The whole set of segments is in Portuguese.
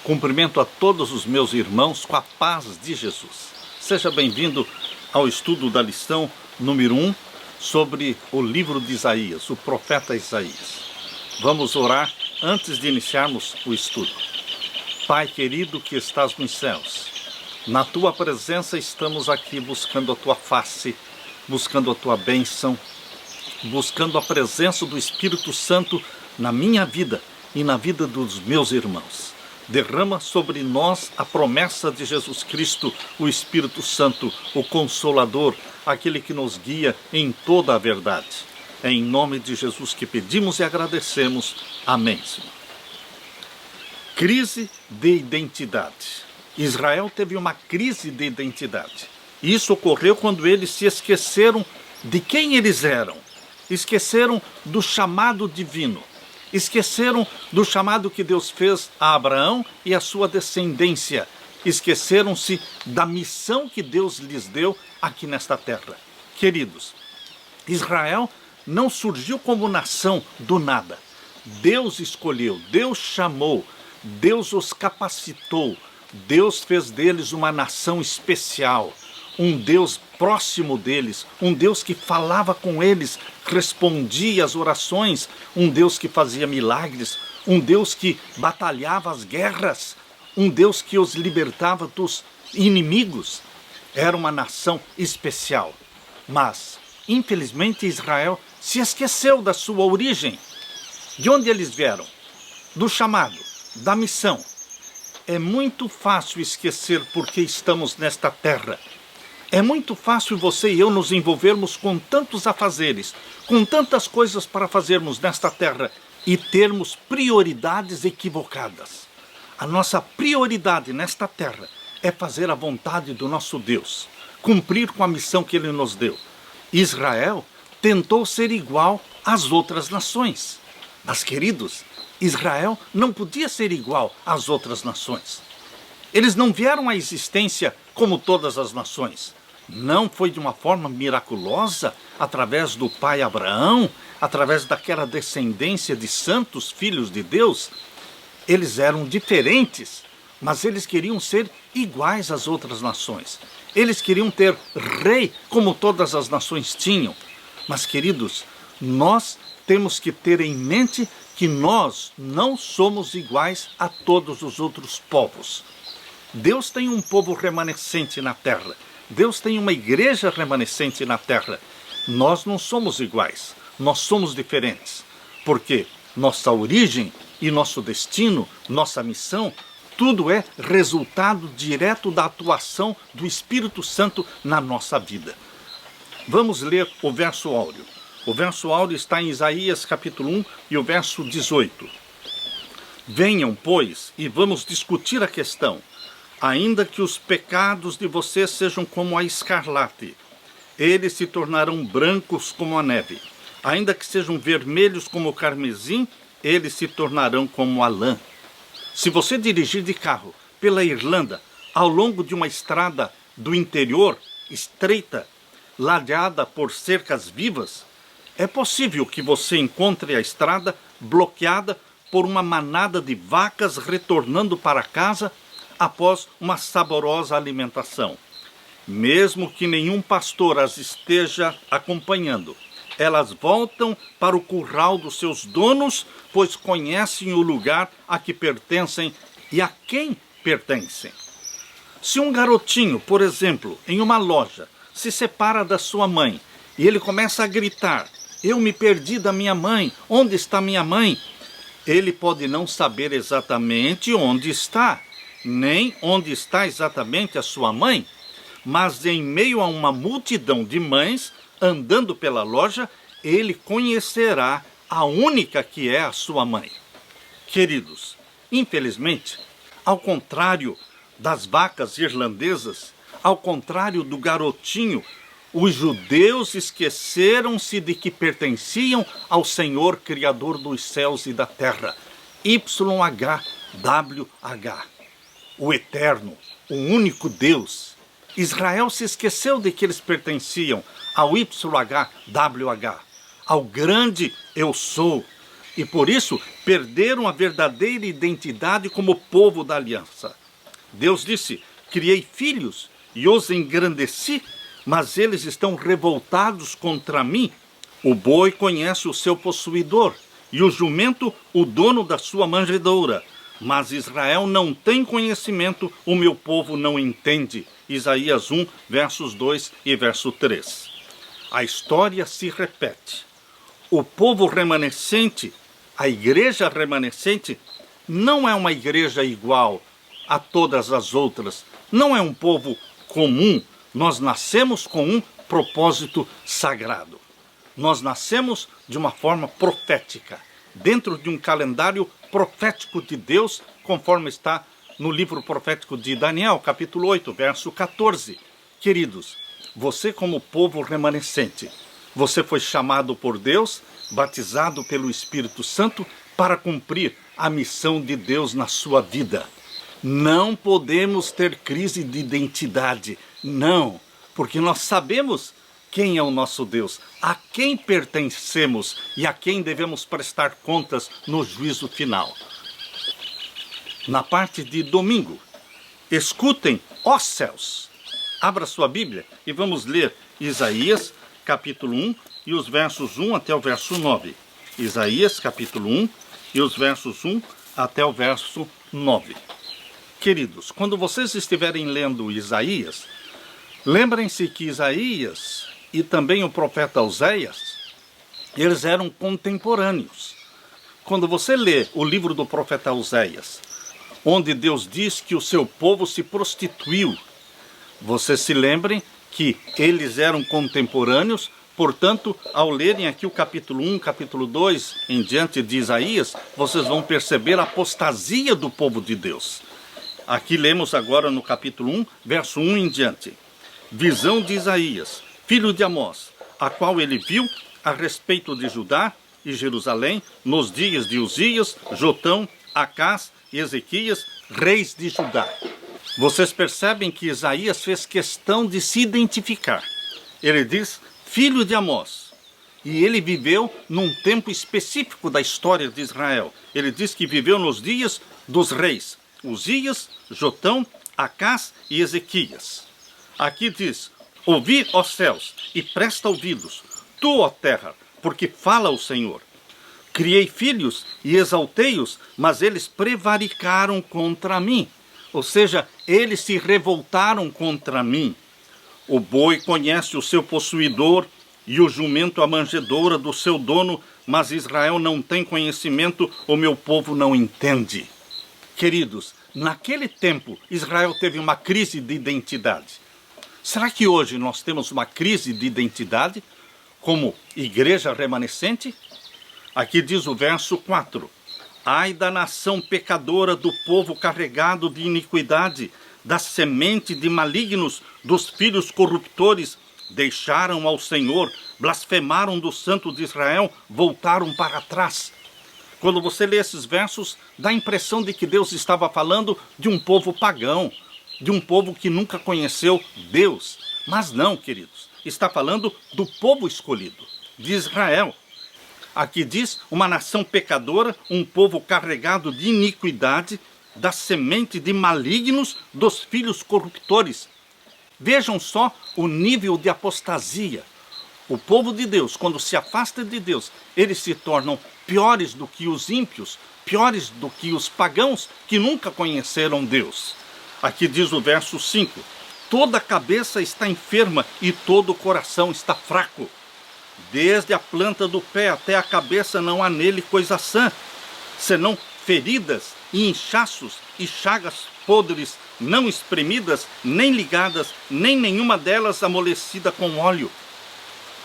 Cumprimento a todos os meus irmãos com a paz de Jesus. Seja bem-vindo ao estudo da lição número 1 sobre o livro de Isaías, o profeta Isaías. Vamos orar antes de iniciarmos o estudo. Pai querido que estás nos céus, na tua presença estamos aqui buscando a tua face, buscando a tua bênção, buscando a presença do Espírito Santo na minha vida e na vida dos meus irmãos. Derrama sobre nós a promessa de Jesus Cristo, o Espírito Santo, o Consolador, aquele que nos guia em toda a verdade. É em nome de Jesus que pedimos e agradecemos. Amém, Senhor. Crise de identidade. Israel teve uma crise de identidade. Isso ocorreu quando eles se esqueceram de quem eles eram. Esqueceram do chamado divino. Esqueceram do chamado que Deus fez a Abraão e a sua descendência. Esqueceram-se da missão que Deus lhes deu aqui nesta terra. Queridos, Israel não surgiu como nação do nada. Deus escolheu, Deus chamou, Deus os capacitou. Deus fez deles uma nação especial. Um Deus próximo deles, um Deus que falava com eles, respondia às orações, um Deus que fazia milagres, um Deus que batalhava as guerras, um Deus que os libertava dos inimigos. Era uma nação especial. Mas, infelizmente, Israel se esqueceu da sua origem. De onde eles vieram? Do chamado, da missão. É muito fácil esquecer porque estamos nesta terra. É muito fácil você e eu nos envolvermos com tantos afazeres, com tantas coisas para fazermos nesta terra e termos prioridades equivocadas. A nossa prioridade nesta terra é fazer a vontade do nosso Deus, cumprir com a missão que Ele nos deu. Israel tentou ser igual às outras nações. Mas, queridos, Israel não podia ser igual às outras nações. Eles não vieram à existência como todas as nações. Não foi de uma forma miraculosa, através do pai Abraão, através daquela descendência de santos filhos de Deus. Eles eram diferentes, mas eles queriam ser iguais às outras nações. Eles queriam ter rei como todas as nações tinham. Mas, queridos, nós temos que ter em mente que nós não somos iguais a todos os outros povos. Deus tem um povo remanescente na terra. Deus tem uma igreja remanescente na terra. Nós não somos iguais. Nós somos diferentes. Porque nossa origem e nosso destino, nossa missão, tudo é resultado direto da atuação do Espírito Santo na nossa vida. Vamos ler o verso áureo. O verso áureo está em Isaías capítulo 1 e o verso 18. Venham, pois, e vamos discutir a questão. Ainda que os pecados de vocês sejam como a escarlate, eles se tornarão brancos como a neve. Ainda que sejam vermelhos como o carmesim, eles se tornarão como a lã. Se você dirigir de carro pela Irlanda, ao longo de uma estrada do interior, estreita, ladeada por cercas vivas, é possível que você encontre a estrada bloqueada por uma manada de vacas retornando para casa após uma saborosa alimentação. Mesmo que nenhum pastor as esteja acompanhando, elas voltam para o curral dos seus donos, pois conhecem o lugar a que pertencem e a quem pertencem. Se um garotinho, por exemplo, em uma loja, se separa da sua mãe e ele começa a gritar: "Eu me perdi da minha mãe, onde está minha mãe?" Ele pode não saber exatamente onde está, nem onde está exatamente a sua mãe, mas em meio a uma multidão de mães andando pela loja, ele conhecerá a única que é a sua mãe. Queridos, infelizmente, ao contrário das vacas irlandesas, ao contrário do garotinho, os judeus esqueceram-se de que pertenciam ao Senhor Criador dos céus e da terra, YHWH. O eterno, o único Deus. Israel se esqueceu de que eles pertenciam ao YHWH, ao grande eu sou. e por isso perderam a verdadeira identidade como povo da aliança. Deus disse: criei filhos e os engrandeci, mas eles estão revoltados contra mim. O boi conhece o seu possuidor, e o jumento o dono da sua manjedoura. Mas Israel não tem conhecimento, o meu povo não entende. Isaías 1, versos 2 e verso 3. A história se repete. O povo remanescente, a igreja remanescente, não é uma igreja igual a todas as outras. Não é um povo comum. Nós nascemos com um propósito sagrado. Nós nascemos de uma forma profética, dentro de um calendário profético de Deus, conforme está no livro profético de Daniel, capítulo 8, verso 14. Queridos, você como povo remanescente, você foi chamado por Deus, batizado pelo Espírito Santo, para cumprir a missão de Deus na sua vida. Não podemos ter crise de identidade, não, porque nós sabemos quem é o nosso Deus, a quem pertencemos e a quem devemos prestar contas no juízo final. Na parte de domingo, escutem, ó céus. Abra sua Bíblia e vamos ler Isaías, capítulo 1, e os versos 1 até o verso 9. Isaías, capítulo 1, e os versos 1 até o verso 9. Queridos, quando vocês estiverem lendo Isaías, lembrem-se que Isaías e também o profeta Oséias, eles eram contemporâneos. Quando você lê o livro do profeta Oséias, onde Deus diz que o seu povo se prostituiu, vocês se lembrem que eles eram contemporâneos, portanto, ao lerem aqui o capítulo 1, capítulo 2, em diante de Isaías, vocês vão perceber a apostasia do povo de Deus. Aqui lemos agora no capítulo 1, verso 1 em diante. Visão de Isaías, filho de Amós, a qual ele viu a respeito de Judá e Jerusalém, nos dias de Uzias, Jotão, Acás e Ezequias, reis de Judá. Vocês percebem que Isaías fez questão de se identificar. Ele diz, filho de Amós. E ele viveu num tempo específico da história de Israel. Ele diz que viveu nos dias dos reis Uzias, Jotão, Acás e Ezequias. Aqui diz, ouvi, ó céus, e presta ouvidos, tu, ó terra, porque fala o Senhor. Criei filhos e exaltei-os, mas eles prevaricaram contra mim. Ou seja, eles se revoltaram contra mim. O boi conhece o seu possuidor e o jumento a manjedoura do seu dono, mas Israel não tem conhecimento, o meu povo não entende. Queridos, naquele tempo, Israel teve uma crise de identidade. Será que hoje nós temos uma crise de identidade como igreja remanescente? Aqui diz o verso 4. Ai da nação pecadora, do povo carregado de iniquidade, da semente de malignos, dos filhos corruptores, deixaram ao Senhor, blasfemaram do Santo de Israel, voltaram para trás. Quando você lê esses versos, dá a impressão de que Deus estava falando de um povo pagão, de um povo que nunca conheceu Deus. Mas não, queridos, está falando do povo escolhido, de Israel. Aqui diz, uma nação pecadora, um povo carregado de iniquidade, da semente de malignos, dos filhos corruptores. Vejam só o nível de apostasia. O povo de Deus, quando se afasta de Deus, eles se tornam piores do que os ímpios, piores do que os pagãos que nunca conheceram Deus. Aqui diz o verso 5. Toda a cabeça está enferma e todo o coração está fraco. Desde a planta do pé até a cabeça não há nele coisa sã, senão feridas e inchaços e chagas podres, não espremidas, nem ligadas, nem nenhuma delas amolecida com óleo.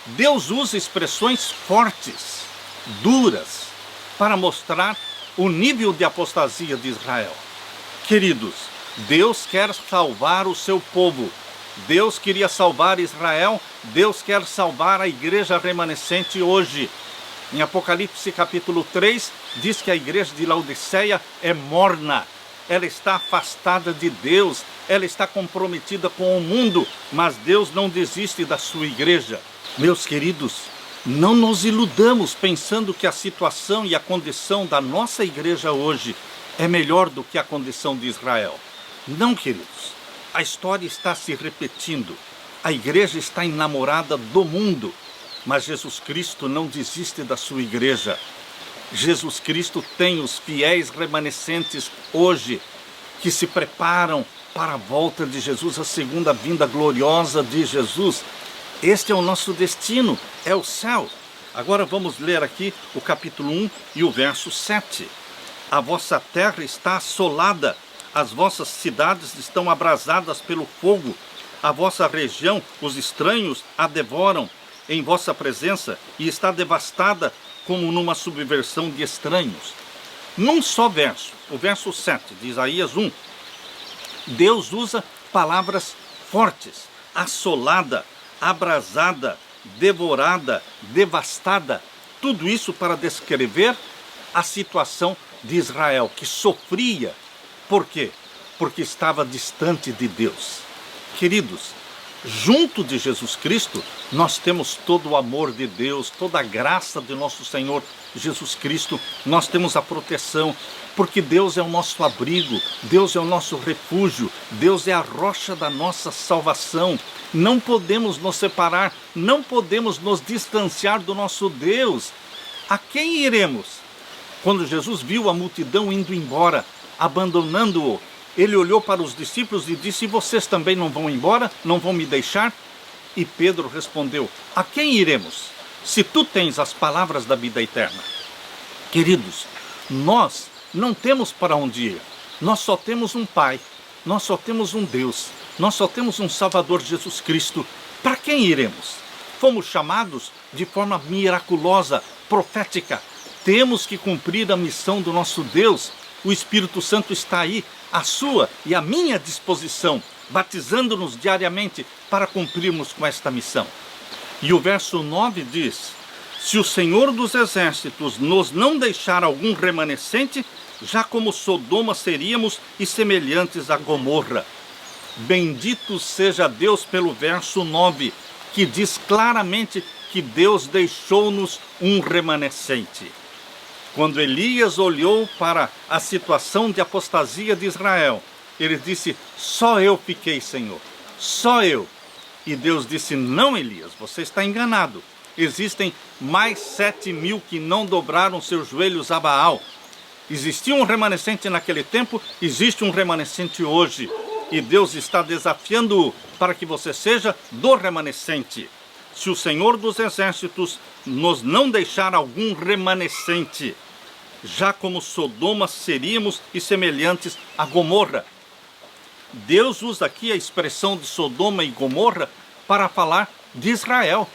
Deus usa expressões fortes, duras, para mostrar o nível de apostasia de Israel. Queridos, Deus quer salvar o seu povo. Deus queria salvar Israel, Deus quer salvar a igreja remanescente hoje. Em Apocalipse capítulo 3, diz que a igreja de Laodiceia é morna. Ela está afastada de Deus, ela está comprometida com o mundo, mas Deus não desiste da sua igreja. Meus queridos, Não nos iludamos pensando que a situação e a condição da nossa igreja hoje é melhor do que a condição de Israel. Não, queridos. A história está se repetindo. A igreja está enamorada do mundo. Mas Jesus Cristo não desiste da sua igreja. Jesus Cristo tem os fiéis remanescentes hoje que se preparam para a volta de Jesus, a segunda vinda gloriosa de Jesus. Este é o nosso destino, é o céu. Agora vamos ler aqui o capítulo 1 e o verso 7. A vossa terra está assolada, as vossas cidades estão abrasadas pelo fogo, a vossa região, os estranhos a devoram em vossa presença e está devastada como numa subversão de estranhos. Num só verso, o verso 7 de Isaías 1, Deus usa palavras fortes: assolada, abrasada, devorada, devastada. Tudo isso para descrever a situação de Israel, que sofria. Por quê? Porque estava distante de Deus. Queridos, junto de Jesus Cristo, nós temos todo o amor de Deus, toda a graça de nosso Senhor Jesus Cristo, nós temos a proteção, porque Deus é o nosso abrigo, Deus é o nosso refúgio, Deus é a rocha da nossa salvação. Não podemos nos separar, não podemos nos distanciar do nosso Deus. A quem iremos? Quando Jesus viu a multidão indo embora, abandonando-o, ele olhou para os discípulos e disse: vocês também não vão embora? Não vão me deixar? E Pedro respondeu: a quem iremos, se tu tens as palavras da vida eterna? Queridos, nós não temos para onde ir. Nós só temos um Pai, nós só temos um Deus, nós só temos um Salvador, Jesus Cristo. Para quem iremos? Fomos chamados de forma miraculosa, profética. Temos que cumprir a missão do nosso Deus. O Espírito Santo está aí, à sua e à minha disposição, batizando-nos diariamente para cumprirmos com esta missão. E o verso 9 diz: se o Senhor dos Exércitos nos não deixar algum remanescente, já como Sodoma seríamos e semelhantes a Gomorra. Bendito seja Deus pelo verso 9, que diz claramente que Deus deixou-nos um remanescente. Quando Elias olhou para a situação de apostasia de Israel, ele disse: só eu fiquei, Senhor, só eu. E Deus disse: não, Elias, você está enganado. Existem mais 7.000 que não dobraram seus joelhos a Baal. Existia um remanescente naquele tempo, existe um remanescente hoje. E Deus está desafiando-o para que você seja do remanescente. Se o Senhor dos Exércitos nos não deixar algum remanescente, já como Sodoma seríamos e semelhantes a Gomorra. Deus usa aqui a expressão de Sodoma e Gomorra para falar de Israel.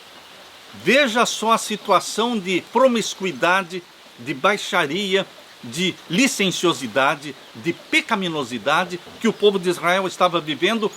Veja só a situação de promiscuidade, de baixaria, de licenciosidade, de pecaminosidade que o povo de Israel estava vivendo,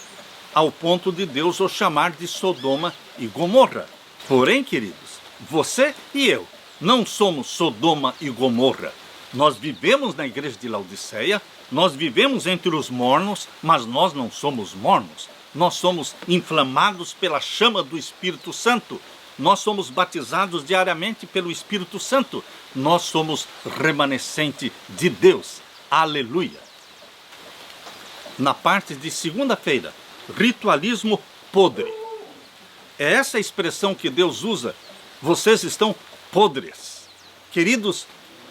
ao ponto de Deus o chamar de Sodoma e Gomorra. Porém, queridos, você e eu não somos Sodoma e Gomorra. Nós vivemos na igreja de Laodiceia, nós vivemos entre os mornos, mas nós não somos mornos. Nós somos inflamados pela chama do Espírito Santo. Nós somos batizados diariamente pelo Espírito Santo. Nós somos remanescente de Deus. Aleluia! Na parte de segunda-feira, ritualismo podre. É essa a expressão que Deus usa. Vocês estão podres. Queridos,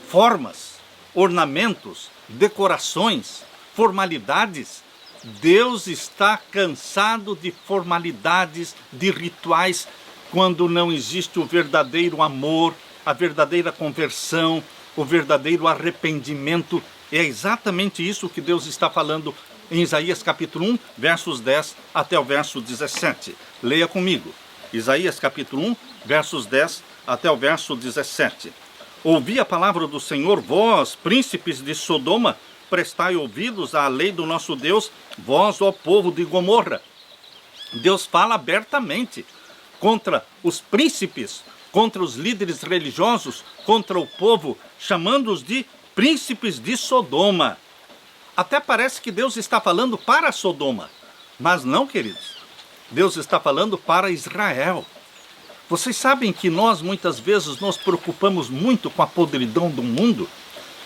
formas, ornamentos, decorações, formalidades. Deus está cansado de formalidades, de rituais, quando não existe o verdadeiro amor, a verdadeira conversão, o verdadeiro arrependimento. É exatamente isso que Deus está falando em Isaías capítulo 1, versos 10 até o verso 17. Leia comigo. Isaías capítulo 1, versos 10 até o verso 17. Ouvi a palavra do Senhor, vós, príncipes de Sodoma, prestai ouvidos à lei do nosso Deus, vós, ó povo de Gomorra. Deus fala abertamente contra os príncipes, contra os líderes religiosos, contra o povo, chamando-os de príncipes de Sodoma. Até parece que Deus está falando para Sodoma, mas não, queridos. Deus está falando para Israel. Vocês sabem que nós muitas vezes nos preocupamos muito com a podridão do mundo,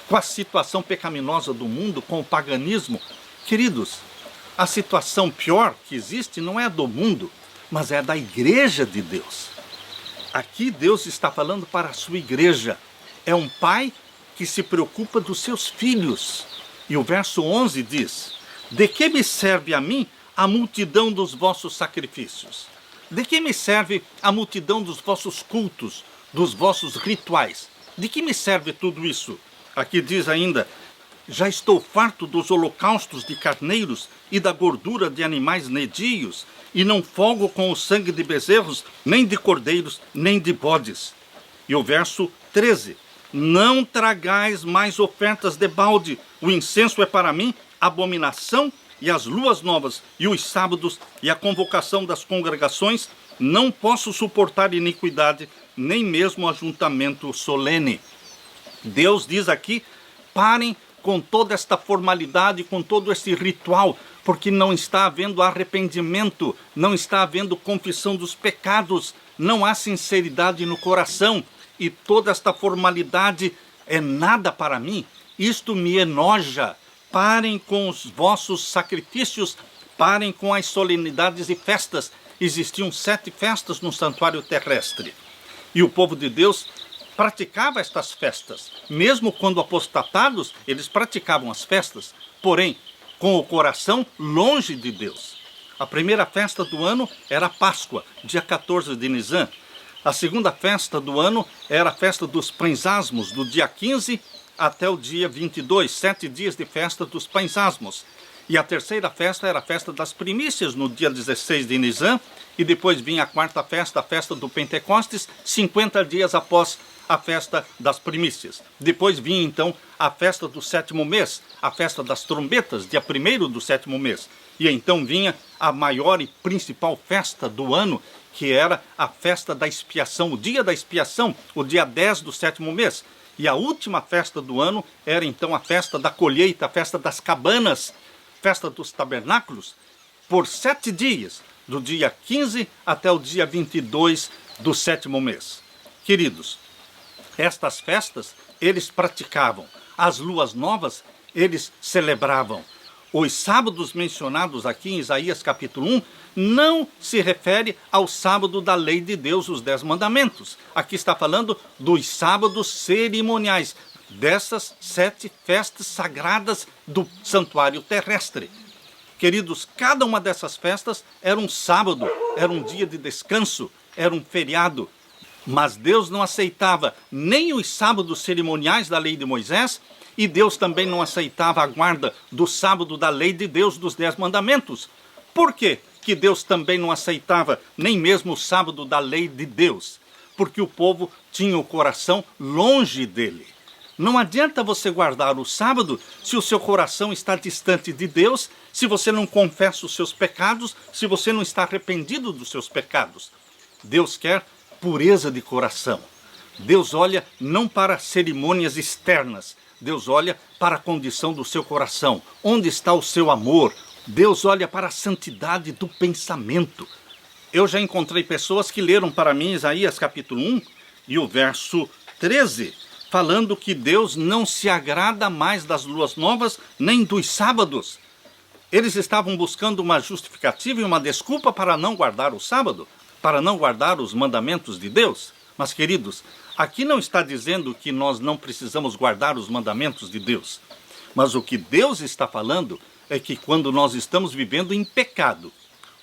com a situação pecaminosa do mundo, com o paganismo. Queridos, a situação pior que existe não é a do mundo, mas é a da igreja de Deus. Aqui Deus está falando para a sua igreja. É um pai que se preocupa dos seus filhos. E o verso 11 diz: de que me serve a mim a multidão dos vossos sacrifícios? De que me serve a multidão dos vossos cultos, dos vossos rituais? De que me serve tudo isso? Aqui diz ainda: já estou farto dos holocaustos de carneiros e da gordura de animais nedios, e não folgo com o sangue de bezerros, nem de cordeiros, nem de bodes. E o verso 13: não tragais mais ofertas de balde, o incenso é para mim abominação, e as luas novas, e os sábados, e a convocação das congregações, não posso suportar iniquidade, nem mesmo ajuntamento solene. Deus diz aqui: parem com toda esta formalidade, com todo este ritual, porque não está havendo arrependimento, não está havendo confissão dos pecados, não há sinceridade no coração, e toda esta formalidade é nada para mim, isto me enoja. Parem com os vossos sacrifícios, parem com as solenidades e festas. Existiam 7 festas no santuário terrestre, e o povo de Deus praticava estas festas. Mesmo quando apostatados, eles praticavam as festas, porém, com o coração longe de Deus. A primeira festa do ano era a Páscoa, dia 14 de Nisan. A segunda festa do ano era a festa dos pães asmos, do dia 15 até o dia 22, 7 dias de festa dos pães asmos. E a terceira festa era a festa das primícias, no dia 16 de Nisan, e depois vinha a quarta festa, a festa do Pentecostes, 50 dias após a festa das primícias. Depois vinha então a festa do 7º mês, a festa das trombetas, dia 1º do 7º mês. E então vinha a maior e principal festa do ano, que era a festa da expiação, o dia da expiação, o dia 10 do 7º mês. E a última festa do ano era então a festa da colheita, a festa das cabanas, festa dos tabernáculos, por 7 dias, do dia 15 até o dia 22 do 7º mês. Queridos, estas festas eles praticavam, as luas novas eles celebravam. Os sábados mencionados aqui em Isaías capítulo 1 não se refere ao sábado da lei de Deus, os 10 mandamentos. Aqui está falando dos sábados cerimoniais, dessas 7 festas sagradas do santuário terrestre. Queridos, cada uma dessas festas era um sábado, era um dia de descanso, era um feriado. Mas Deus não aceitava nem os sábados cerimoniais da lei de Moisés, e Deus também não aceitava a guarda do sábado da lei de Deus, dos 10 mandamentos. Por quê que Deus também não aceitava nem mesmo o sábado da lei de Deus? Porque o povo tinha o coração longe dele. Não adianta você guardar o sábado se o seu coração está distante de Deus, se você não confessa os seus pecados, se você não está arrependido dos seus pecados. Deus quer pureza de coração. Deus olha não para cerimônias externas, Deus olha para a condição do seu coração. Onde está o seu amor? Deus olha para a santidade do pensamento. Eu já encontrei pessoas que leram para mim Isaías capítulo 1 e o verso 13, falando que Deus não se agrada mais das luas novas, nem dos sábados. Eles estavam buscando uma justificativa e uma desculpa para não guardar o sábado, para não guardar os mandamentos de Deus. Mas, queridos, aqui não está dizendo que nós não precisamos guardar os mandamentos de Deus. Mas o que Deus está falando é que quando nós estamos vivendo em pecado,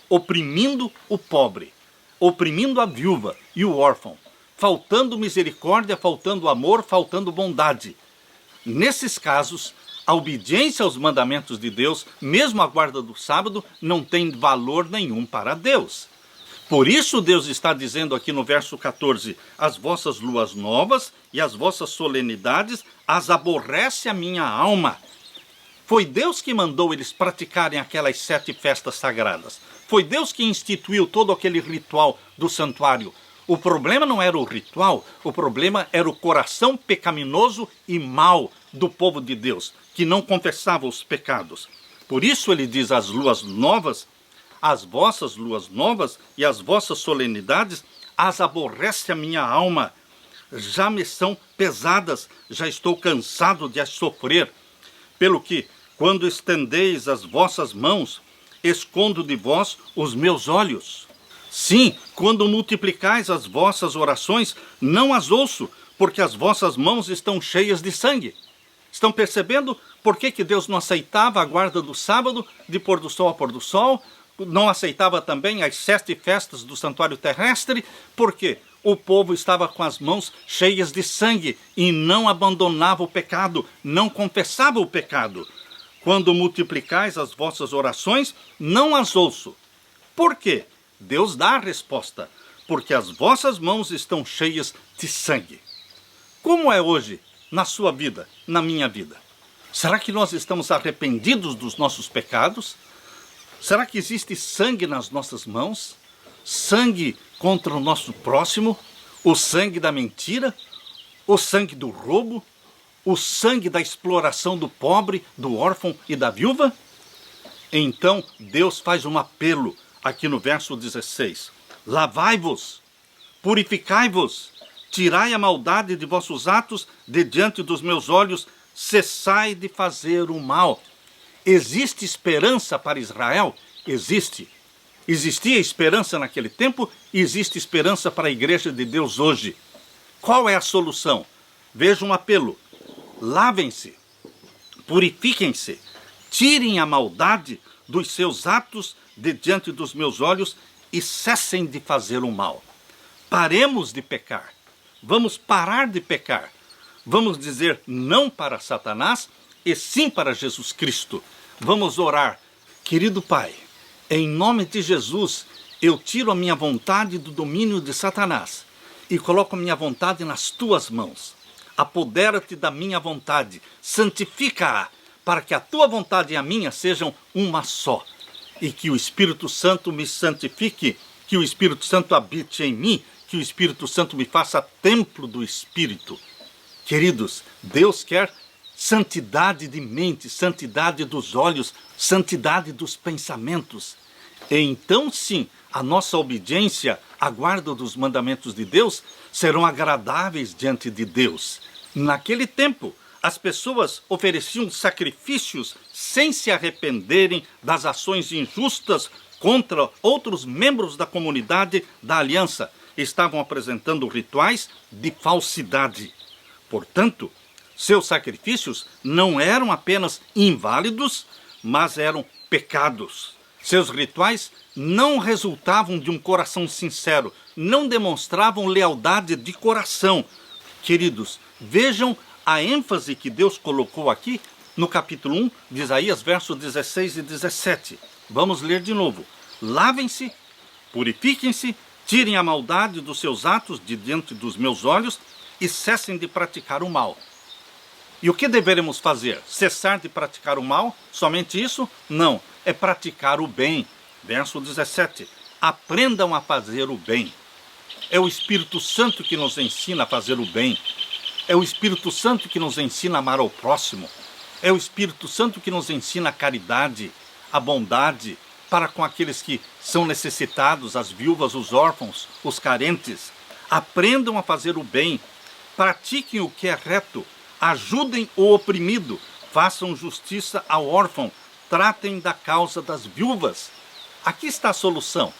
oprimindo o pobre, oprimindo a viúva e o órfão, faltando misericórdia, faltando amor, faltando bondade. Nesses casos, a obediência aos mandamentos de Deus, mesmo a guarda do sábado, não tem valor nenhum para Deus. Por isso Deus está dizendo aqui no verso 14, as vossas luas novas e as vossas solenidades as aborrece a minha alma. Foi Deus que mandou eles praticarem aquelas 7 festas sagradas. Foi Deus que instituiu todo aquele ritual do santuário. O problema não era o ritual, o problema era o coração pecaminoso e mau do povo de Deus, que não confessava os pecados. Por isso ele diz as luas novas, as vossas luas novas e as vossas solenidades as aborrece a minha alma, já me são pesadas, já estou cansado de as sofrer. Pelo que, quando estendeis as vossas mãos, escondo de vós os meus olhos. Sim, quando multiplicais as vossas orações, não as ouço, porque as vossas mãos estão cheias de sangue. Estão percebendo por que Deus não aceitava a guarda do sábado, de pôr do sol a pôr do sol? Não aceitava também as 7 festas do santuário terrestre? Porque o povo estava com as mãos cheias de sangue e não abandonava o pecado, não confessava o pecado. Quando multiplicais as vossas orações, não as ouço. Por quê? Deus dá a resposta. Porque as vossas mãos estão cheias de sangue. Como é hoje na sua vida, na minha vida? Será que nós estamos arrependidos dos nossos pecados? Será que existe sangue nas nossas mãos? Sangue contra o nosso próximo? O sangue da mentira? O sangue do roubo? O sangue da exploração do pobre, do órfão e da viúva? Então Deus faz um apelo aqui no verso 16. Lavai-vos, purificai-vos, tirai a maldade de vossos atos de diante dos meus olhos, cessai de fazer o mal. Existe esperança para Israel? Existe. Existia esperança naquele tempo e existe esperança para a igreja de Deus hoje. Qual é a solução? Veja um apelo. Lavem-se, purifiquem-se, tirem a maldade dos seus atos de diante dos meus olhos e cessem de fazer o mal. Paremos de pecar. Vamos parar de pecar. Vamos dizer não para Satanás e sim para Jesus Cristo. Vamos orar. Querido Pai, em nome de Jesus, eu tiro a minha vontade do domínio de Satanás e coloco a minha vontade nas tuas mãos. Apodera-te da minha vontade, santifica-a, para que a tua vontade e a minha sejam uma só. E que o Espírito Santo me santifique, que o Espírito Santo habite em mim, que o Espírito Santo me faça templo do Espírito. Queridos, Deus quer santidade de mente, santidade dos olhos, santidade dos pensamentos. E então sim, a nossa obediência, a guarda dos mandamentos de Deus, serão agradáveis diante de Deus. Naquele tempo, as pessoas ofereciam sacrifícios sem se arrependerem das ações injustas contra outros membros da comunidade da aliança. Estavam apresentando rituais de falsidade. Portanto, seus sacrifícios não eram apenas inválidos, mas eram pecados. Seus rituais não resultavam de um coração sincero, não demonstravam lealdade de coração. Queridos, vejam a ênfase que Deus colocou aqui no capítulo 1 de Isaías, versos 16 e 17. Vamos ler de novo. Lavem-se, purifiquem-se, tirem a maldade dos seus atos de diante dos meus olhos e cessem de praticar o mal. E o que deveremos fazer? Cessar de praticar o mal? Somente isso? Não, é praticar o bem. Verso 17. Aprendam a fazer o bem. É o Espírito Santo que nos ensina a fazer o bem. É o Espírito Santo que nos ensina a amar ao próximo. É o Espírito Santo que nos ensina a caridade, a bondade, para com aqueles que são necessitados, as viúvas, os órfãos, os carentes. Aprendam a fazer o bem. Pratiquem o que é reto. Ajudem o oprimido. Façam justiça ao órfão. Tratem da causa das viúvas. Aqui está a solução.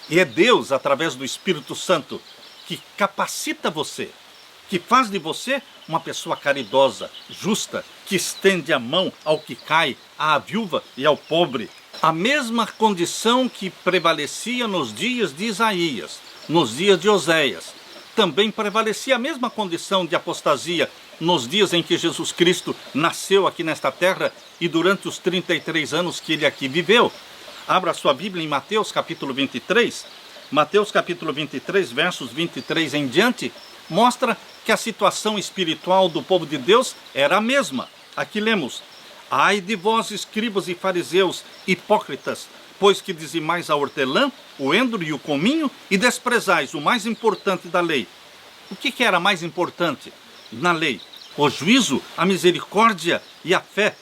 E é Deus, através do Espírito Santo, que capacita você, que faz de você uma pessoa caridosa, justa, que estende a mão ao que cai, à viúva e ao pobre. A mesma condição que prevalecia nos dias de Isaías, nos dias de Oséias, também prevalecia a mesma condição de apostasia nos dias em que Jesus Cristo nasceu aqui nesta terra e durante os 33 anos que ele aqui viveu. Abra sua Bíblia em Mateus capítulo 23. Mateus capítulo 23, versos 23 em diante, mostra que a situação espiritual do povo de Deus era a mesma. Aqui lemos: Ai de vós, escribas e fariseus, hipócritas, pois que dizimais a hortelã, o endro e o cominho, e desprezais o mais importante da lei. O que era mais importante na lei? O juízo, a misericórdia e a fé.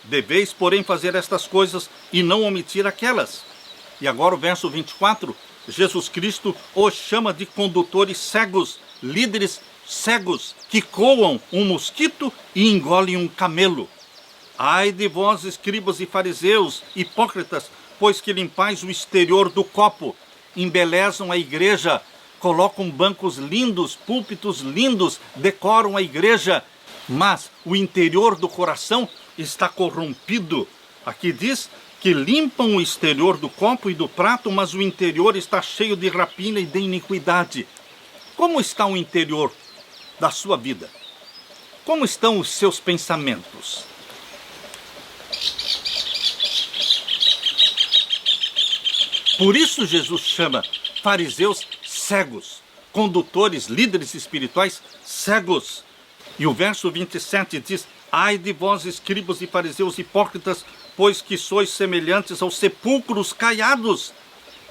Deveis, porém, fazer estas coisas e não omitir aquelas. E agora o verso 24 Jesus Cristo os chama de condutores cegos, líderes cegos, que coam um mosquito e engolem um camelo. Ai de vós, escribas e fariseus, hipócritas, pois que limpais o exterior do copo, embelezam a igreja, colocam bancos lindos, púlpitos lindos, decoram a igreja, mas o interior do coração está corrompido. Aqui diz que limpam o exterior do copo e do prato, mas o interior está cheio de rapina e de iniquidade. Como está o interior da sua vida? Como estão os seus pensamentos? Por isso Jesus chama fariseus cegos, condutores, líderes espirituais cegos. E o verso 27 diz: ai de vós, escribas e fariseus hipócritas, pois que sois semelhantes aos sepulcros caiados.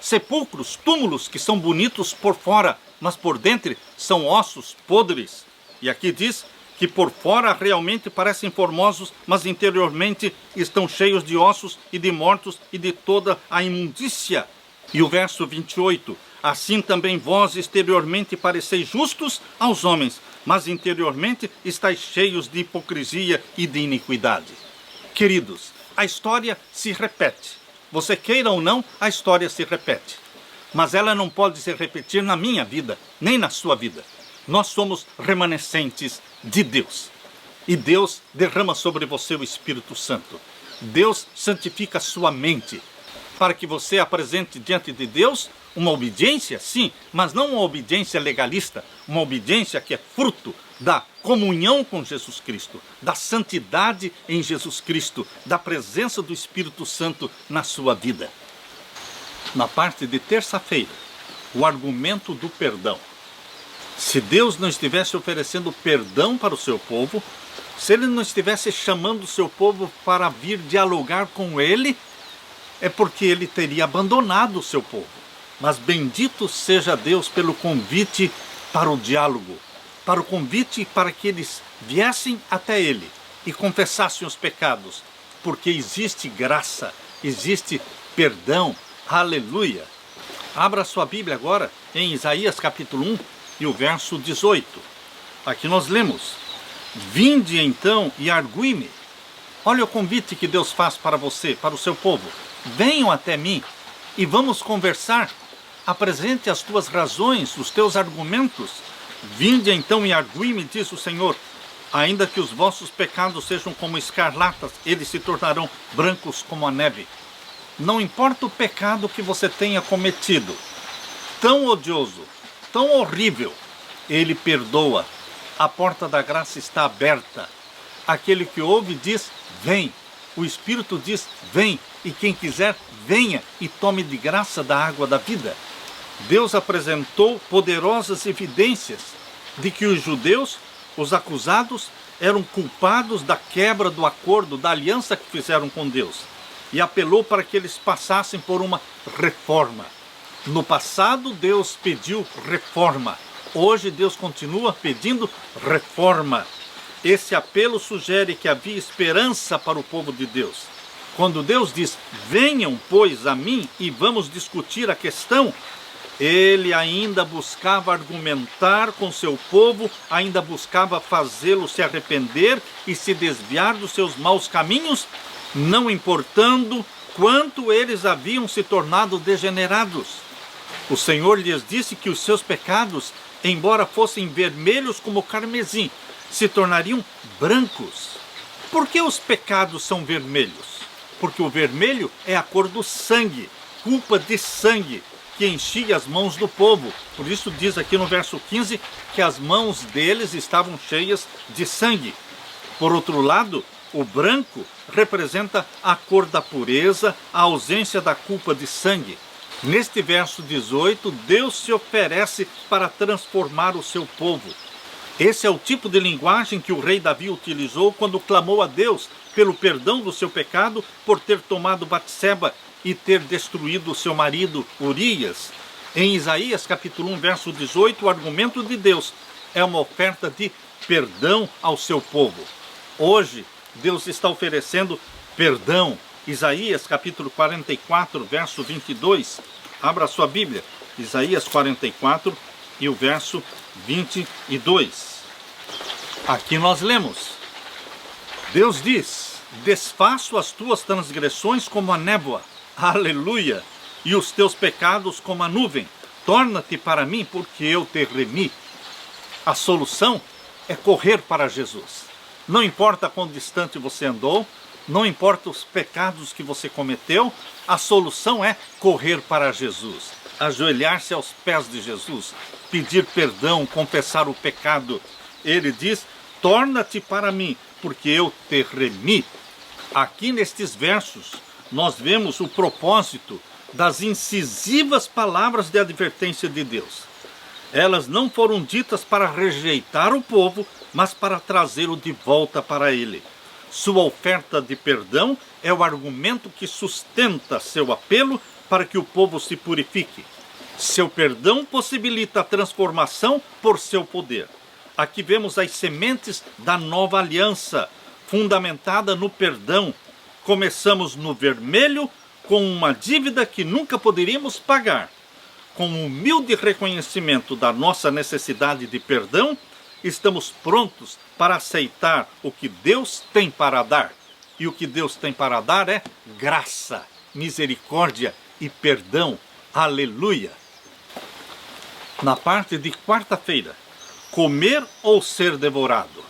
Sepulcros, túmulos que são bonitos por fora, mas por dentro são ossos podres. E aqui diz que por fora realmente parecem formosos, mas interiormente estão cheios de ossos e de mortos e de toda a imundícia. E o verso 28, assim também vós exteriormente pareceis justos aos homens, mas interiormente estáis cheios de hipocrisia e de iniquidade. Queridos, a história se repete. Você queira ou não, a história se repete. Mas ela não pode se repetir na minha vida, nem na sua vida. Nós somos remanescentes de Deus. E Deus derrama sobre você o Espírito Santo. Deus santifica a sua mente, para que você apresente diante de Deus uma obediência, sim, mas não uma obediência legalista, uma obediência que é fruto da comunhão com Jesus Cristo, da santidade em Jesus Cristo, da presença do Espírito Santo na sua vida. Na parte de terça-feira, o argumento do perdão. Se Deus não estivesse oferecendo perdão para o seu povo, se Ele não estivesse chamando o seu povo para vir dialogar com Ele, é porque Ele teria abandonado o seu povo. Mas bendito seja Deus pelo convite para o diálogo, para o convite para que eles viessem até Ele e confessassem os pecados, porque existe graça, existe perdão. Aleluia! Abra sua Bíblia agora em Isaías capítulo 1 e o verso 18. Aqui nós lemos: vinde então e argui-me. Olha o convite que Deus faz para você, para o seu povo. Venham até mim e vamos conversar. Apresente as tuas razões, os teus argumentos. Vinde então e argui-me, diz o Senhor. Ainda que os vossos pecados sejam como escarlatas, eles se tornarão brancos como a neve. Não importa o pecado que você tenha cometido, tão odioso, tão horrível, Ele perdoa. A porta da graça está aberta. Aquele que ouve diz, vem. O Espírito diz, vem. E quem quiser, venha e tome de graça da água da vida. Deus apresentou poderosas evidências de que os judeus, os acusados, eram culpados da quebra do acordo, da aliança que fizeram com Deus. E apelou para que eles passassem por uma reforma. No passado, Deus pediu reforma. Hoje, Deus continua pedindo reforma. Esse apelo sugere que havia esperança para o povo de Deus. Quando Deus diz, venham, pois, a mim e vamos discutir a questão, Ele ainda buscava argumentar com seu povo, ainda buscava fazê-lo se arrepender e se desviar dos seus maus caminhos, não importando quanto eles haviam se tornado degenerados. O Senhor lhes disse que os seus pecados, embora fossem vermelhos como carmesim, se tornariam brancos. Por que os pecados são vermelhos? Porque o vermelho é a cor do sangue, culpa de sangue, que enchia as mãos do povo. Por isso diz aqui no verso 15 que as mãos deles estavam cheias de sangue. Por outro lado, o branco representa a cor da pureza, a ausência da culpa de sangue. Neste verso 18, Deus se oferece para transformar o seu povo. Esse é o tipo de linguagem que o rei Davi utilizou quando clamou a Deus pelo perdão do seu pecado por ter tomado Batseba e ter destruído seu marido Urias. Em Isaías capítulo 1, verso 18, o argumento de Deus é uma oferta de perdão ao seu povo. Hoje, Deus está oferecendo perdão. Isaías capítulo 44, verso 22. Abra sua Bíblia. Isaías 44 e o verso 22. Aqui nós lemos: Deus diz: desfaço as tuas transgressões como a névoa, aleluia, e os teus pecados como a nuvem. Torna-te para mim, porque eu te remi. A solução é correr para Jesus. Não importa quão distante você andou, não importa os pecados que você cometeu, a solução é correr para Jesus. Ajoelhar-se aos pés de Jesus, pedir perdão, confessar o pecado. Ele diz: torna-te para mim, porque eu te remi. Aqui nestes versos, nós vemos o propósito das incisivas palavras de advertência de Deus. Elas não foram ditas para rejeitar o povo, mas para trazê-lo de volta para ele. Sua oferta de perdão é o argumento que sustenta seu apelo para que o povo se purifique. Seu perdão possibilita a transformação por seu poder. Aqui vemos as sementes da nova aliança, fundamentada no perdão. Começamos no vermelho, com uma dívida que nunca poderíamos pagar. Com um humilde reconhecimento da nossa necessidade de perdão, estamos prontos para aceitar o que Deus tem para dar. E o que Deus tem para dar é graça, misericórdia e perdão. Aleluia! Na parte de quarta-feira, comer ou ser devorado?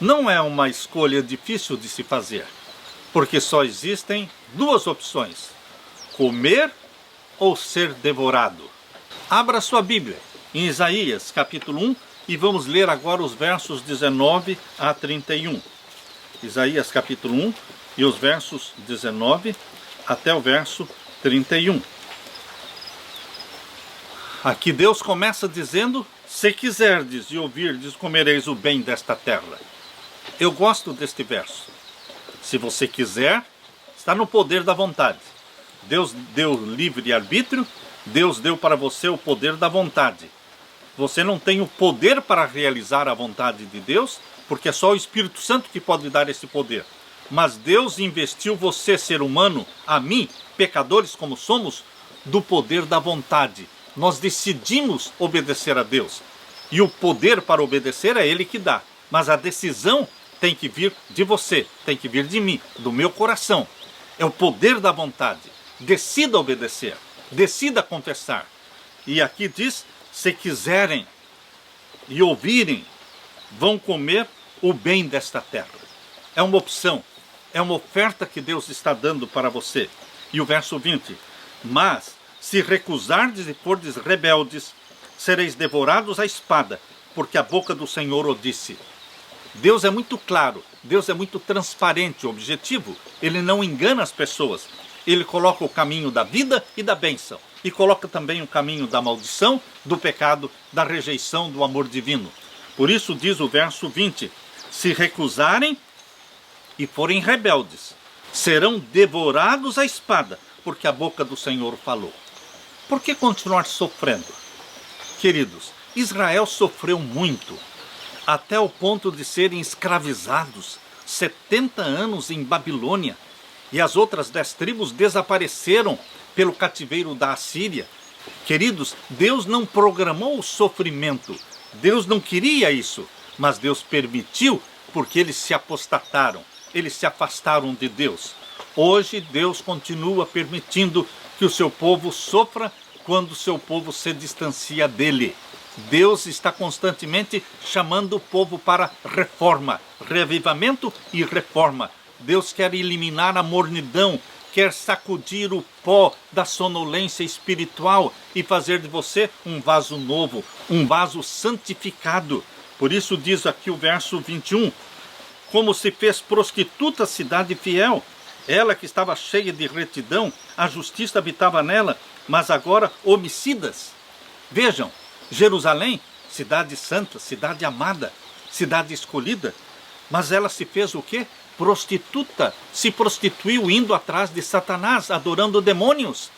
Não é uma escolha difícil de se fazer, porque só existem duas opções: comer ou ser devorado. Abra sua Bíblia em Isaías capítulo 1 e vamos ler agora os versos 19 a 31. Isaías capítulo 1 e os versos 19 até o verso 31. Aqui Deus começa dizendo: se quiserdes e ouvirdes, comereis o bem desta terra. Eu gosto deste verso. Se você quiser, está no poder da vontade. Deus deu livre-arbítrio, Deus deu para você o poder da vontade. Você não tem o poder para realizar a vontade de Deus, porque é só o Espírito Santo que pode dar esse poder. Mas Deus investiu você, ser humano, a mim, pecadores como somos, do poder da vontade. Nós decidimos obedecer a Deus. E o poder para obedecer é Ele que dá. Mas a decisão tem que vir de você, tem que vir de mim, do meu coração. É o poder da vontade. Decida obedecer, decida confessar. E aqui diz: se quiserem e ouvirem, vão comer o bem desta terra. É uma opção, é uma oferta que Deus está dando para você. E o verso 20: mas se recusardes e fordes rebeldes, sereis devorados à espada, porque a boca do Senhor o disse. Deus é muito claro, Deus é muito transparente, objetivo. Ele não engana as pessoas. Ele coloca o caminho da vida e da bênção. E coloca também o caminho da maldição, do pecado, da rejeição do amor divino. Por isso diz o verso 20: se recusarem e forem rebeldes, serão devorados à espada, porque a boca do Senhor falou. Por que continuar sofrendo? Queridos, Israel sofreu muito, até o ponto de serem escravizados 70 anos em Babilônia, e as outras 10 tribos desapareceram pelo cativeiro da Assíria. Queridos, Deus não programou o sofrimento, Deus não queria isso, mas Deus permitiu, porque eles se apostataram, eles se afastaram de Deus. Hoje Deus continua permitindo que o seu povo sofra quando o seu povo se distancia dele. Deus está constantemente chamando o povo para reforma, reavivamento e reforma. Deus quer eliminar a mornidão, quer sacudir o pó da sonolência espiritual e fazer de você um vaso novo, um vaso santificado. Por isso diz aqui o verso 21, como se fez prostituta a cidade fiel, ela que estava cheia de retidão, a justiça habitava nela, mas agora homicidas. Vejam, Jerusalém, cidade santa, cidade amada, cidade escolhida, mas ela se fez o quê? Prostituta, se prostituiu indo atrás de Satanás, adorando demônios.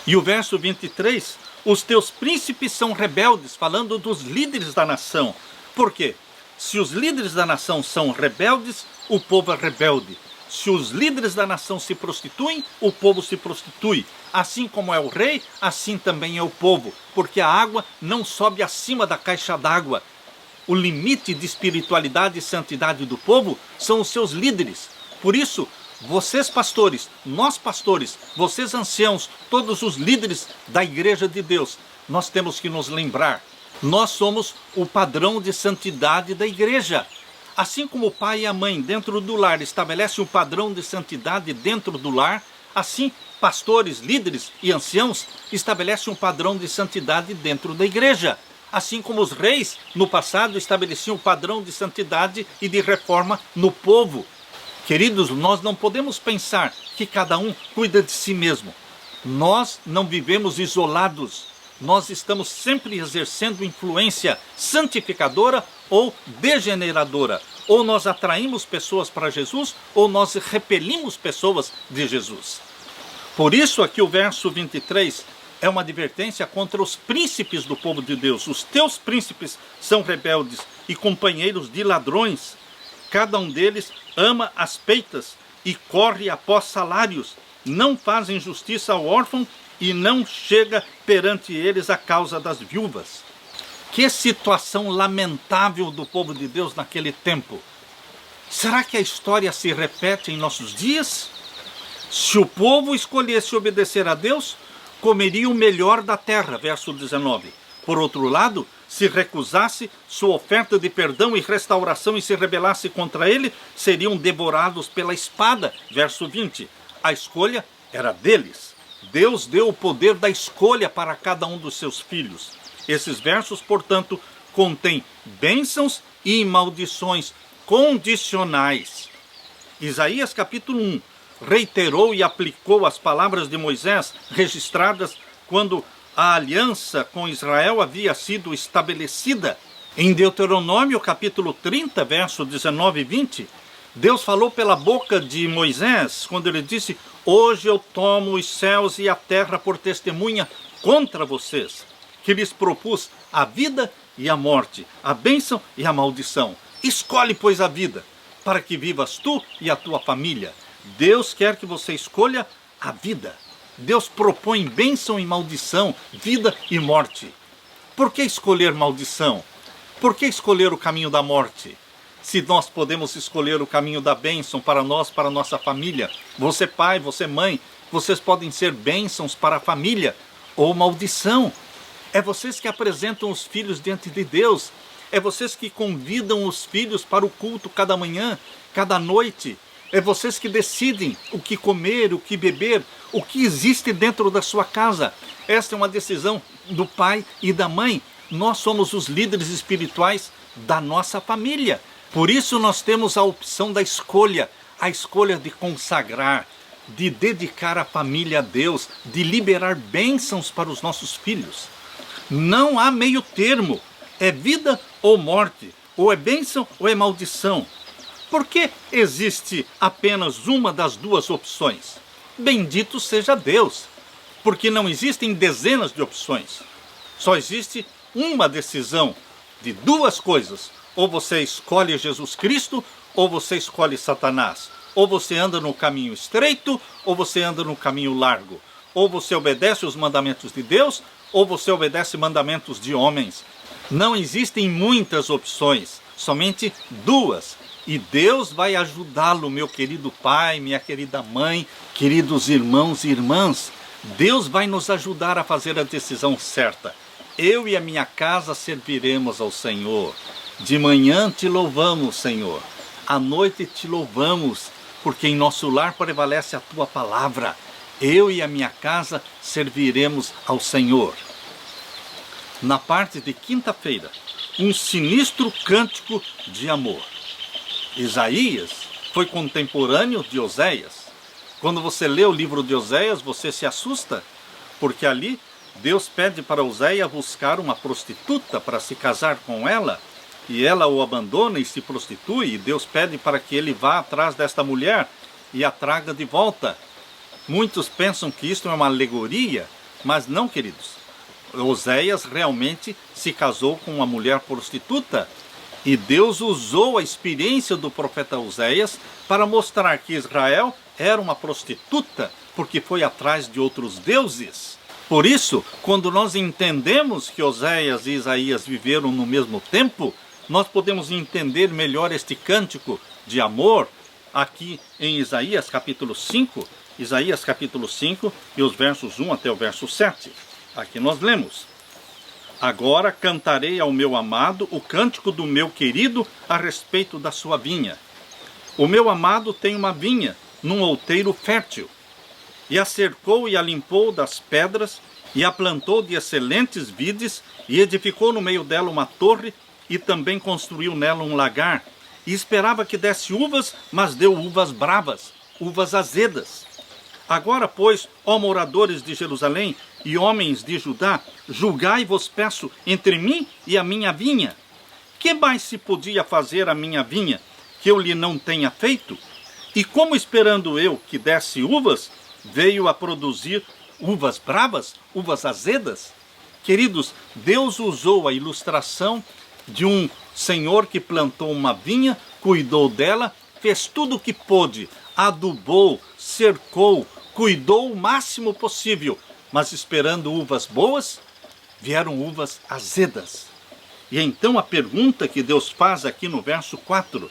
E o verso 23, os teus príncipes são rebeldes, falando dos líderes da nação. Por quê? Se os líderes da nação são rebeldes, o povo é rebelde. Se os líderes da nação se prostituem, o povo se prostitui. Assim como é o rei, assim também é o povo, porque a água não sobe acima da caixa d'água. O limite de espiritualidade e santidade do povo são os seus líderes. Por isso, vocês pastores, nós pastores, vocês anciãos, todos os líderes da igreja de Deus, nós temos que nos lembrar. Nós somos o padrão de santidade da igreja. Assim como o pai e a mãe dentro do lar estabelecem o padrão de santidade dentro do lar, assim pastores, líderes e anciãos estabelecem um padrão de santidade dentro da igreja. Assim como os reis no passado estabeleciam o padrão de santidade e de reforma no povo. Queridos, nós não podemos pensar que cada um cuida de si mesmo. Nós não vivemos isolados. Nós estamos sempre exercendo influência santificadora ou degeneradora. Ou nós atraímos pessoas para Jesus, ou nós repelimos pessoas de Jesus. Por isso aqui o verso 23 é uma advertência contra os príncipes do povo de Deus. Os teus príncipes são rebeldes e companheiros de ladrões. Cada um deles ama as peitas e corre após salários. Não fazem justiça ao órfão e não chega perante eles a causa das viúvas. Que situação lamentável do povo de Deus naquele tempo. Será que a história se repete em nossos dias? Se o povo escolhesse obedecer a Deus, comeria o melhor da terra, verso 19. Por outro lado, se recusasse sua oferta de perdão e restauração e se rebelasse contra ele, seriam devorados pela espada, verso 20. A escolha era deles. Deus deu o poder da escolha para cada um dos seus filhos. Esses versos, portanto, contêm bênçãos e maldições condicionais. Isaías capítulo 1 reiterou e aplicou as palavras de Moisés registradas quando a aliança com Israel havia sido estabelecida. Em Deuteronômio capítulo 30, verso 19 e 20, Deus falou pela boca de Moisés, quando ele disse: hoje eu tomo os céus e a terra por testemunha contra vocês, que lhes propus a vida e a morte, a bênção e a maldição. Escolhe, pois, a vida, para que vivas tu e a tua família. Deus quer que você escolha a vida. Deus propõe bênção e maldição, vida e morte. Por que escolher maldição? Por que escolher o caminho da morte? Se nós podemos escolher o caminho da bênção para nós, para a nossa família. Você pai, você mãe, vocês podem ser bênçãos para a família ou maldição. É vocês que apresentam os filhos diante de Deus. É vocês que convidam os filhos para o culto cada manhã, cada noite. É vocês que decidem o que comer, o que beber, o que existe dentro da sua casa. Esta é uma decisão do pai e da mãe. Nós somos os líderes espirituais da nossa família. Por isso nós temos a opção da escolha, a escolha de consagrar, de dedicar a família a Deus, de liberar bênçãos para os nossos filhos. Não há meio termo, é vida ou morte, ou é bênção ou é maldição. Por que existe apenas uma das duas opções? Bendito seja Deus, porque não existem dezenas de opções. Só existe uma decisão de duas coisas. Ou você escolhe Jesus Cristo, ou você escolhe Satanás. Ou você anda no caminho estreito, ou você anda no caminho largo. Ou você obedece os mandamentos de Deus, ou você obedece mandamentos de homens. Não existem muitas opções, somente duas. E Deus vai ajudá-lo, meu querido pai, minha querida mãe, queridos irmãos e irmãs. Deus vai nos ajudar a fazer a decisão certa. Eu e a minha casa serviremos ao Senhor. De manhã te louvamos, Senhor. À noite te louvamos, porque em nosso lar prevalece a tua palavra. Eu e a minha casa serviremos ao Senhor. Na parte de quinta-feira, um sinistro cântico de amor. Isaías foi contemporâneo de Oséias. Quando você lê o livro de Oséias, você se assusta, porque ali Deus pede para Oséias buscar uma prostituta para se casar com ela, e ela o abandona e se prostitui, e Deus pede para que ele vá atrás desta mulher e a traga de volta. Muitos pensam que isto é uma alegoria, mas não, queridos. Oséias realmente se casou com uma mulher prostituta, E Deus usou a experiência do profeta Oséias para mostrar que Israel era uma prostituta, porque foi atrás de outros deuses. Por isso, quando nós entendemos que Oséias e Isaías viveram no mesmo tempo, nós podemos entender melhor este cântico de amor aqui em Isaías capítulo 5, Isaías capítulo 5 e os versos 1 até o verso 7. Aqui nós lemos: Agora cantarei ao meu amado o cântico do meu querido a respeito da sua vinha. O meu amado tem uma vinha num outeiro fértil, e a cercou e a limpou das pedras, e a plantou de excelentes vides, e edificou no meio dela uma torre, e também construiu nela um lagar, e esperava que desse uvas, mas deu uvas bravas, uvas azedas. Agora, pois, ó moradores de Jerusalém e homens de Judá, julgai, vos peço, entre mim e a minha vinha. Que mais se podia fazer à minha vinha, que eu lhe não tenha feito? E como esperando eu que desse uvas, veio a produzir uvas bravas, uvas azedas? Queridos, Deus usou a ilustração de um senhor que plantou uma vinha, cuidou dela, fez tudo o que pôde, adubou, cercou, cuidou o máximo possível, mas esperando uvas boas, vieram uvas azedas. E então a pergunta que Deus faz aqui no verso 4,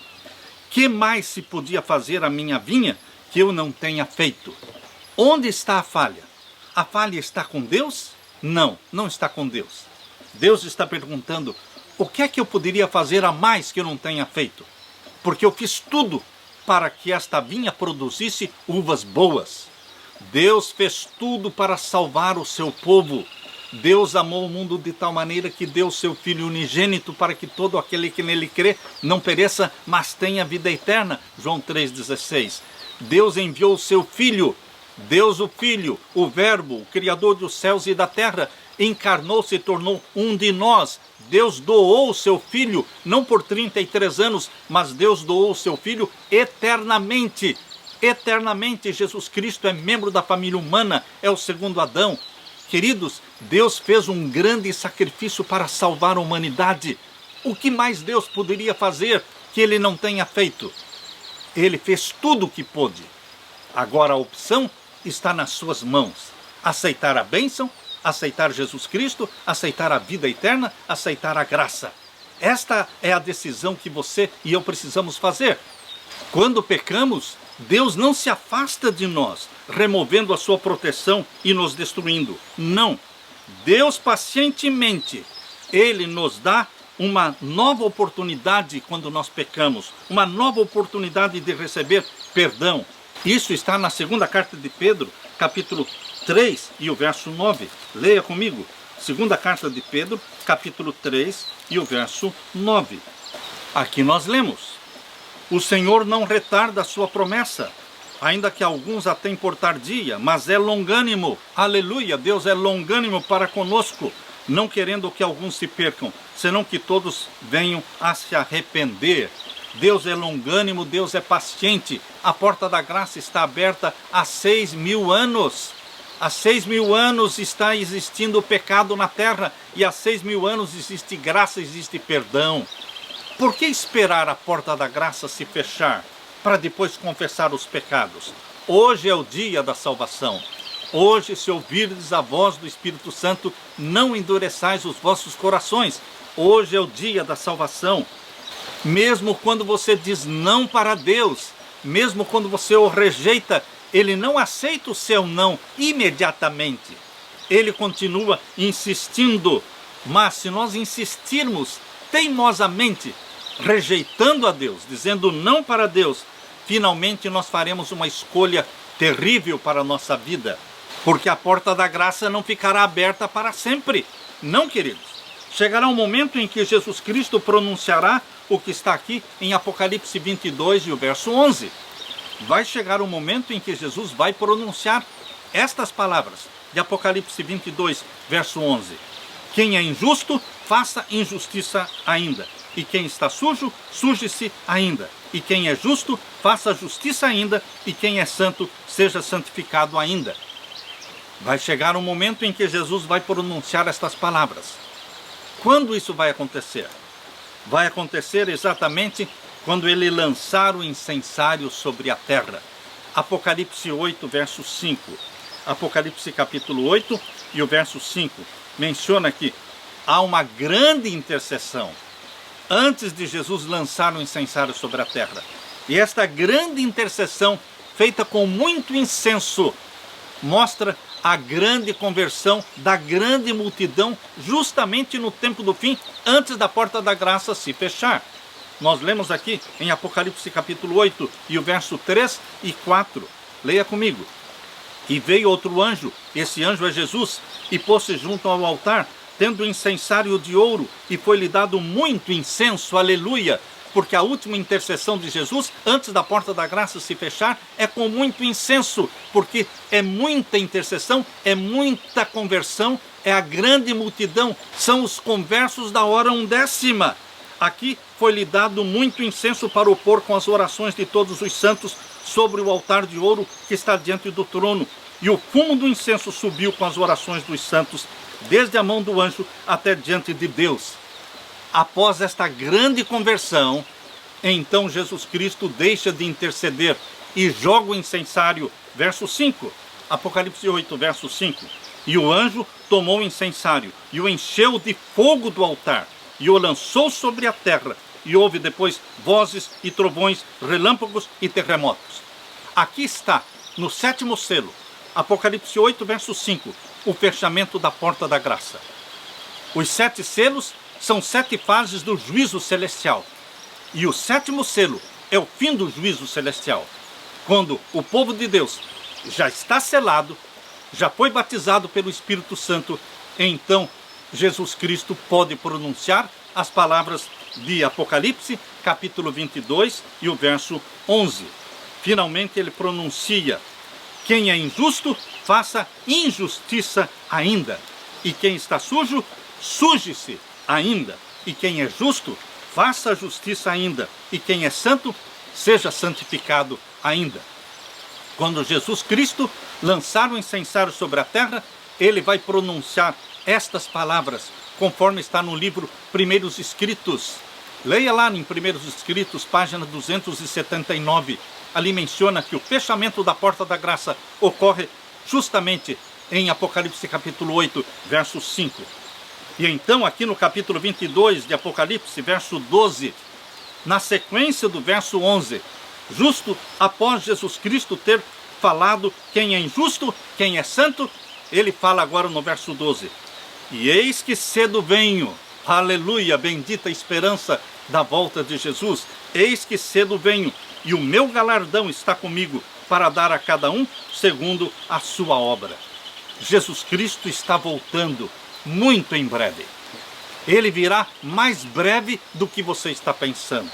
que mais se podia fazer à minha vinha que eu não tenha feito? Onde está a falha? A falha está com Deus? Não, não está com Deus. Deus está perguntando, o que é que eu poderia fazer a mais que eu não tenha feito? Porque eu fiz tudo para que esta vinha produzisse uvas boas. Deus fez tudo para salvar o seu povo. Deus amou o mundo de tal maneira que deu seu Filho unigênito para que todo aquele que nele crê não pereça, mas tenha vida eterna. João 3,16. Deus enviou o seu Filho, Deus o Filho, o Verbo, o Criador dos céus e da terra, encarnou-se e tornou um de nós. Deus doou o seu Filho, não por 33 anos, mas Deus doou o seu Filho eternamente. Eternamente, Jesus Cristo é membro da família humana, é o segundo Adão. Queridos, Deus fez um grande sacrifício para salvar a humanidade. O que mais Deus poderia fazer que Ele não tenha feito? Ele fez tudo o que pôde. Agora a opção está nas suas mãos. Aceitar a bênção, aceitar Jesus Cristo, aceitar a vida eterna, aceitar a graça. Esta é a decisão que você e eu precisamos fazer. Quando pecamos, Deus não se afasta de nós, removendo a sua proteção e nos destruindo. Não. Deus pacientemente, Ele nos dá uma nova oportunidade quando nós pecamos, uma nova oportunidade de receber perdão. Isso está na segunda carta de Pedro, capítulo 3 e o verso 9. Leia comigo. Segunda carta de Pedro, capítulo 3 e o verso 9. Aqui nós lemos: O Senhor não retarda a sua promessa, ainda que alguns a tenham por tardia, mas é longânimo. Aleluia, Deus é longânimo para conosco, não querendo que alguns se percam, senão que todos venham a se arrepender. Deus é longânimo, Deus é paciente. A porta da graça está aberta há 6.000 anos. Há 6.000 anos está existindo o pecado na terra, e há 6.000 anos existe graça, existe perdão. Por que esperar a porta da graça se fechar, para depois confessar os pecados? Hoje é o dia da salvação. Hoje, se ouvirdes a voz do Espírito Santo, não endureçais os vossos corações. Hoje é o dia da salvação. Mesmo quando você diz não para Deus, mesmo quando você o rejeita, Ele não aceita o seu não imediatamente. Ele continua insistindo. Mas se nós insistirmos teimosamente, rejeitando a Deus, dizendo não para Deus, finalmente nós faremos uma escolha terrível para a nossa vida. Porque a porta da graça não ficará aberta para sempre. Não, queridos. Chegará um momento em que Jesus Cristo pronunciará o que está aqui em Apocalipse 22 e o verso 11. Vai chegar um momento em que Jesus vai pronunciar estas palavras de Apocalipse 22, verso 11. Quem é injusto, faça injustiça ainda. E quem está sujo, suje-se ainda. E quem é justo, faça justiça ainda. E quem é santo, seja santificado ainda. Vai chegar um momento em que Jesus vai pronunciar estas palavras. Quando isso vai acontecer? vai acontecer exatamente quando ele lançar o incensário sobre a terra. Apocalipse 8, verso 5. Apocalipse capítulo 8 e o verso 5 menciona que há uma grande intercessão antes de Jesus lançar o incensário sobre a terra. E esta grande intercessão, feita com muito incenso, mostra a grande conversão da grande multidão justamente no tempo do fim, antes da porta da graça se fechar. Nós lemos aqui em Apocalipse capítulo 8 e o verso 3 e 4. Leia comigo. E veio outro anjo, esse anjo é Jesus, e pôs-se junto ao altar, tendo incensário de ouro, e foi-lhe dado muito incenso, aleluia, porque a última intercessão de Jesus, antes da porta da graça se fechar, é com muito incenso, porque é muita intercessão, é muita conversão, é a grande multidão, são os conversos da hora undécima. Aqui foi-lhe dado muito incenso para o pôr com as orações de todos os santos sobre o altar de ouro que está diante do trono. E o fumo do incenso subiu com as orações dos santos, desde a mão do anjo até diante de Deus. Após esta grande conversão, então Jesus Cristo deixa de interceder e joga o incensário. Verso 5, Apocalipse 8, verso 5. E o anjo tomou o incensário e o encheu de fogo do altar e o lançou sobre a terra. E houve depois vozes e trovões, relâmpagos e terremotos. Aqui está, no sétimo selo, Apocalipse 8, verso 5, o fechamento da porta da graça. Os 7 selos são 7 fases do juízo celestial. E o sétimo selo é o fim do juízo celestial, quando o povo de Deus já está selado, já foi batizado pelo Espírito Santo, então Jesus Cristo pode pronunciar as palavras de Apocalipse, capítulo 22 e o verso 11. Finalmente ele pronuncia: quem é injusto, faça injustiça ainda. E quem está sujo, suje-se ainda. E quem é justo, faça justiça ainda. E quem é santo, seja santificado ainda. Quando Jesus Cristo lançar o incensário sobre a terra, ele vai pronunciar estas palavras, conforme está no livro Primeiros Escritos. Leia lá em Primeiros Escritos, página 279. Ali menciona que o fechamento da porta da graça ocorre justamente em Apocalipse capítulo 8, verso 5. E então aqui no capítulo 22 de Apocalipse, verso 12, na sequência do verso 11, justo após Jesus Cristo ter falado quem é injusto, quem é santo, ele fala agora no verso 12: e eis que cedo venho, aleluia, bendita esperança da volta de Jesus, eis que cedo venho, e o meu galardão está comigo, para dar a cada um segundo a sua obra. Jesus Cristo está voltando muito em breve. Ele virá mais breve do que você está pensando.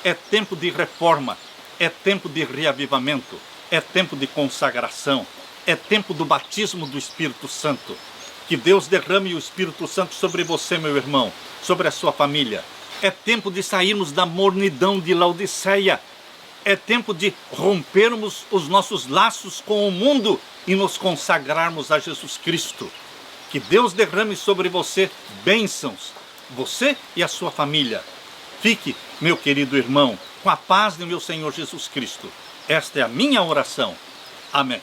É tempo de reforma, é tempo de reavivamento, é tempo de consagração, é tempo do batismo do Espírito Santo. Que Deus derrame o Espírito Santo sobre você, meu irmão, sobre a sua família. É tempo de sairmos da mornidão de Laodiceia. É tempo de rompermos os nossos laços com o mundo e nos consagrarmos a Jesus Cristo. Que Deus derrame sobre você bênçãos, você e a sua família. Fique, meu querido irmão, com a paz do meu Senhor Jesus Cristo. Esta é a minha oração. Amém.